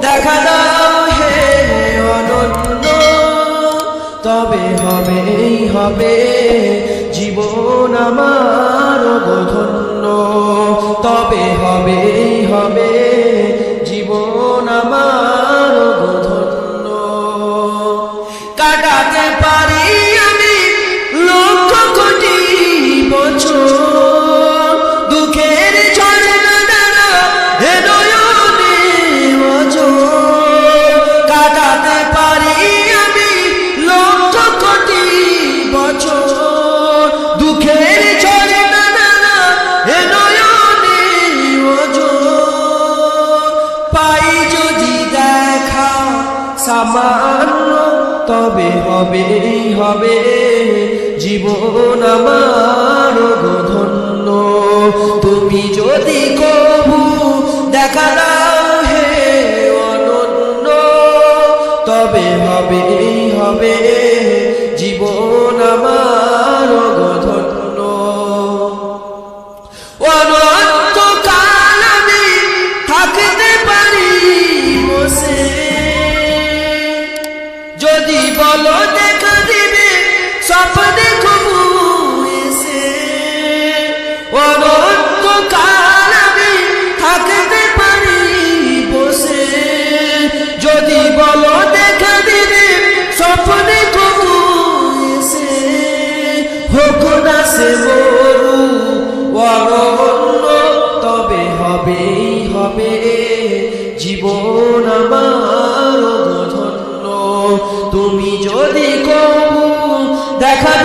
দেখা দাও হে অনন্য, তবে হবেই হবে জীবন আমার ধন্য, তবে হবেই হবে জীবন আমার ধন্য। কাটাতে পারি আমি লক্ষ কোটি বছর দুঃখের ঝর্ণা দ্বারা হে নয়নে অঝোর। কাটাতে পারি আমি লক্ষ কোটি বছর দুঃখের ঝর্ণা দ্বারা হে নয়নে অঝোর। পাই যদি দেখা সামান্য, তবে হবেই হবে জীবন আমার ধন্য। তুমি যদি কবু দেখা দাও হে অনন্য, তবে হবেই হবে জীবন আমার ধন্য। অনন্তকাল আমি থাকতে পারি বসে, যদি বলো দেখা দিবে স্বপ্নে কবু এসে। অনন্তকাল আমি থাকতে পারি বসে, যদি বলো দেখা দিবে স্বপ্নে কবু এসে। হোক না সে মরু অরণ্য, তবে হবেই হবে জীবন আমার ধন্য। তুমি যদি কবু দেখা